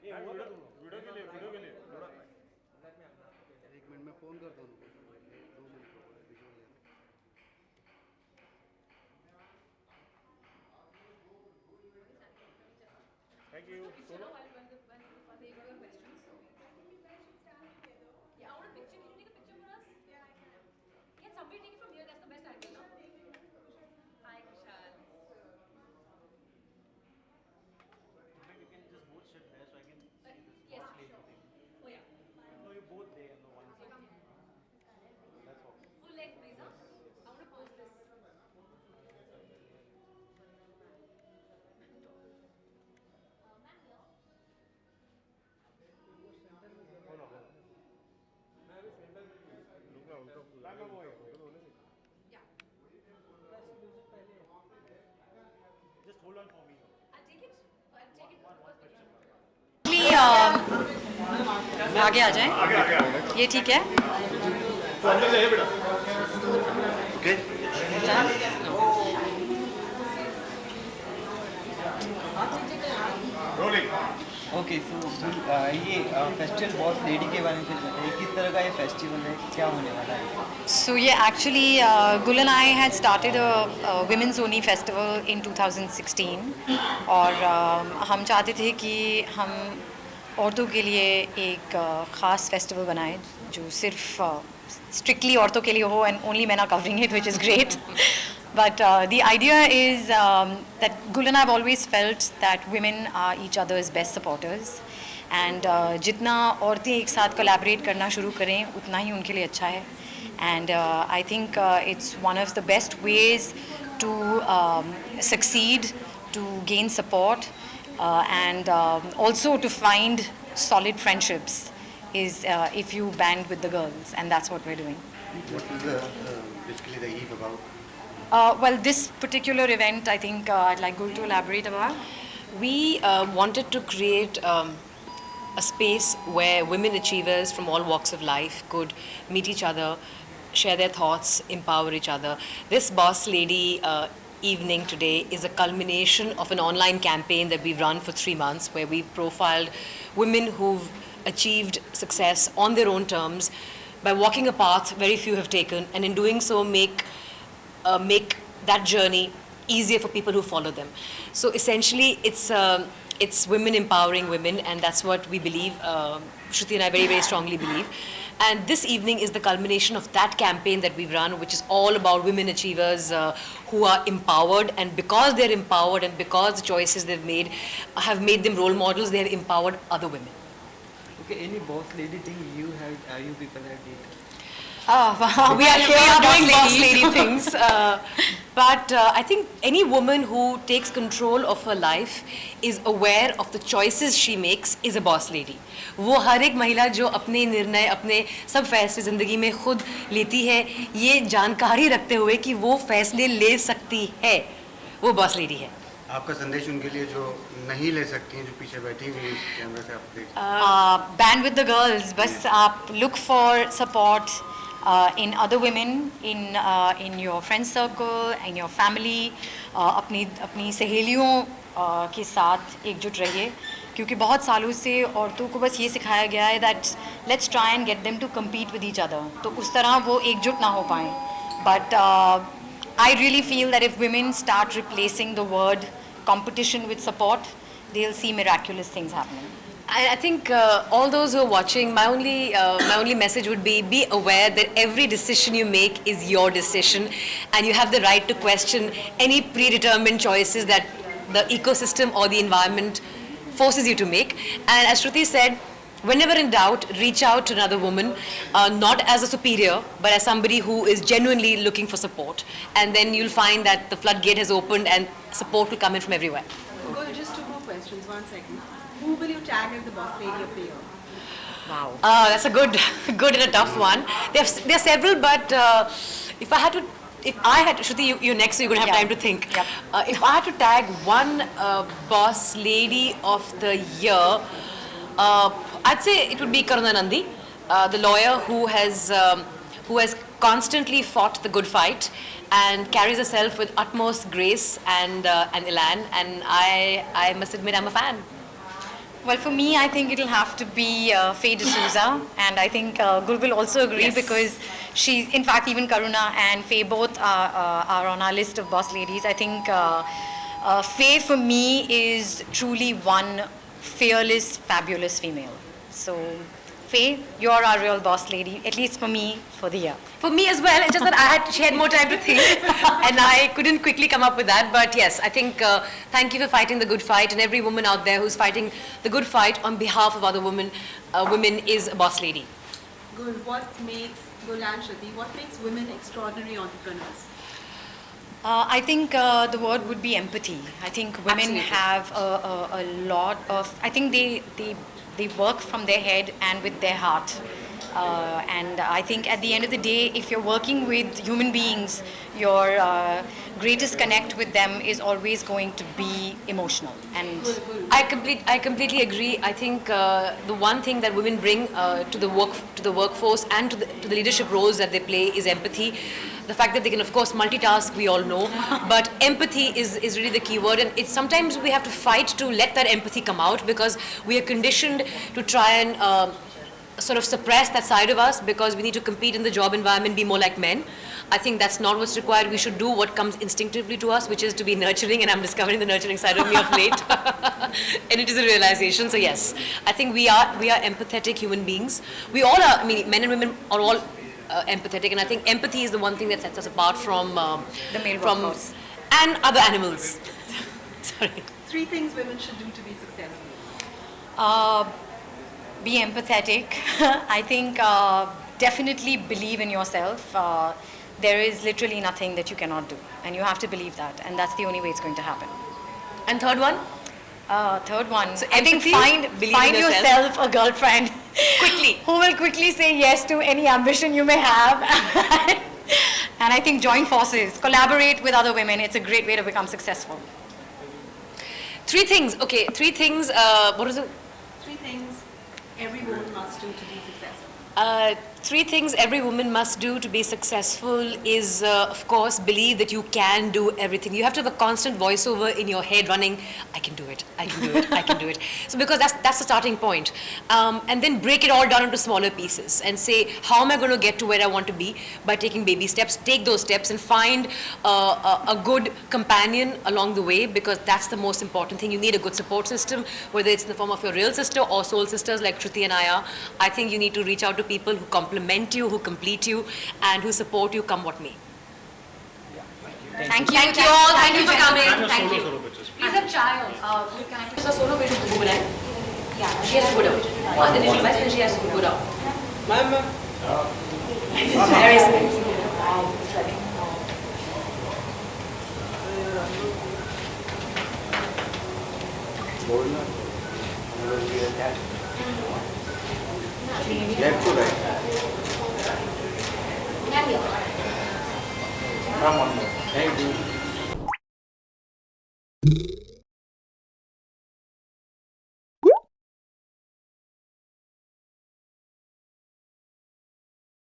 एक मिनट में फ़ोन करता हूँ उनको, 2 मिनट रुको, अभी जोड़ देना। Thank you. Solo. You can just both sit there so I can see this boss lady thing. No, you both there, no one side. That's all. Yes, yes. Hold on, hold on. रुकना उनको मैं लगे वो उनको तो होने दे। just hold on for me. One picture. आगे आ जाएं, ये ठीक है। तो अंदर ले बेटा। रोलिंग। ओके सो ये फेस्टिवल बॉस लेडी के बारे में कुछ बताइए, किस तरह का ये फेस्टिवल है, क्या होने वाला है? So yeah, actually, Gul and I had started a women's only festival in 2016 और हम चाहते थे कि हम औरतों के लिए एक ख़ास फेस्टिवल बनाएं जो सिर्फ स्ट्रिक्टली औरतों के लिए हो and only men are covering it, which is great. But the idea is that Gul and I have always felt that women are each other's best supporters. And जितना औरतें एक साथ collaborate करना शुरू करें उतना ही उनके लिए अच्छा है. And I think it's one of the best ways to succeed, to gain support, and also to find solid friendships is if you band with the girls, and that's what we're doing. What is the basically the eve about? Well, this particular event, I think I'd like Gul to elaborate about. We wanted to create a space where women achievers from all walks of life could meet each other, share their thoughts, empower each other. This Boss Lady evening today is a culmination of an online campaign that we've run for 3 months, where we've profiled women who've achieved success on their own terms by walking a path very few have taken, and in doing so make that journey easier for people who follow them. So essentially, it's women empowering women, and that's what we believe. Shruti and I very, very strongly believe. And this evening is the culmination of that campaign that we've run, which is all about women achievers who are empowered, and because they're empowered and because the choices they've made have made them role models, they have empowered other women. Okay, any boss lady thing you people have did? We are doing boss lady things, but I think any woman who takes control of her life is aware of the choices she makes is a boss lady. वो हर एक महिला जो अपने निर्णय, अपने सब फैसले ज़िंदगी में खुद लेती है, ये जानकारी रखते हुए कि वो फैसले ले सकती है, वो बॉस लेडी है. आपका संदेश उनके लिए जो नहीं ले सकती हैं, जो पीछे बैठी हुई हैं कैमरे से आप देख Band with the girls. बस आप look for support in other women, in your friend circle, in your family. अपनी सहेलियों के साथ एकजुट रहिए, क्योंकि बहुत सालों से औरतों को बस ये सिखाया गया है that let's try and get them to compete with each other. तो उस तरह वो एकजुट ना हो पाएं. But I really feel that if women start replacing the word competition with support, they'll see miraculous things happening. I think all those who are watching, my only message would be aware that every decision you make is your decision, and you have the right to question any predetermined choices that the ecosystem or the environment forces you to make. And as Shruti said, whenever in doubt, reach out to another woman, not as a superior, but as somebody who is genuinely looking for support. And then you'll find that the floodgate has opened and support will come in from everywhere. Go, just 2 more questions, 1 second. Who will you tag as the boss lady of the year? Wow. That's a good and a tough one. There are several, but if I had to, Shruti, you're next, so you're going to have time to think. Yep. If I had to tag one boss lady of the year, I'd say it would be Karuna Nandi, the lawyer who has constantly fought the good fight and carries herself with utmost grace and elan. And I must admit, I'm a fan. Well, for me, I think it'll have to be Faye D'Souza, and I think Gul will also agree Yes. because she's, in fact, even Karuna and Faye both are on our list of boss ladies. I think Faye for me is truly one fearless, fabulous female. So, Faye, you're our real boss lady, at least for me, for the year. For me as well, it's just that she had more time to think and I couldn't quickly come up with that. But yes, I think thank you for fighting the good fight, and every woman out there who's fighting the good fight on behalf of other women is a boss lady. Gul, what makes Gul and Shruti, what makes women extraordinary entrepreneurs? I think the word would be empathy. I think women Absolutely. have a lot of, I think they work from their head and with their heart. And I think at the end of the day, if you're working with human beings, your greatest connect with them is always going to be emotional. And I completely agree. I think the one thing that women bring to the workforce and to the leadership roles that they play is empathy. The fact that they can, of course, multitask, we all know, but empathy is really the key word, and it's sometimes we have to fight to let that empathy come out because we are conditioned to try and sort of suppress that side of us because we need to compete in the job environment, be more like men. I think that's not what's required. We should do what comes instinctively to us, which is to be nurturing, and I'm discovering the nurturing side of me of late. And it is a realization. So yes, I think we are empathetic human beings. We all are. I mean, men and women are all empathetic, and I think empathy is the one thing that sets us apart from the male from workforce. and other animals. Sorry. 3 things women should do to be successful. Be empathetic. I think definitely believe in yourself. There is literally nothing that you cannot do, and you have to believe that, and that's the only way it's going to happen. And third one, Third one, So I think empathy, believe in find yourself. yourself a girlfriend Quickly. who will quickly say yes to any ambition you may have. And I think join forces, collaborate with other women. It's a great way to become successful. 3 things. Okay, 3 things. What is it? 3 things every woman must do to be successful. 3 things every woman must do to be successful is, of course, believe that you can do everything. You have to have a constant voiceover in your head running, I can do it, I can do it, I can do it. So because that's the starting point. And then break it all down into smaller pieces and say, how am I going to get to where I want to be by taking baby steps? Take those steps and find a good companion along the way, because that's the most important thing. You need a good support system, whether it's in the form of your real sister or soul sisters like Shruti and I are. I think you need to reach out to people who complement you, who complete you, and who support you come what may. Thank you. Thank you all. Thank you for coming. And a Thank solo you. solo pictures. Please have child. Can I put a solo picture to go back? Yeah, she has to go down. Then she must, then she has to go down. Very sweet. Left to right. Come on. Thank you.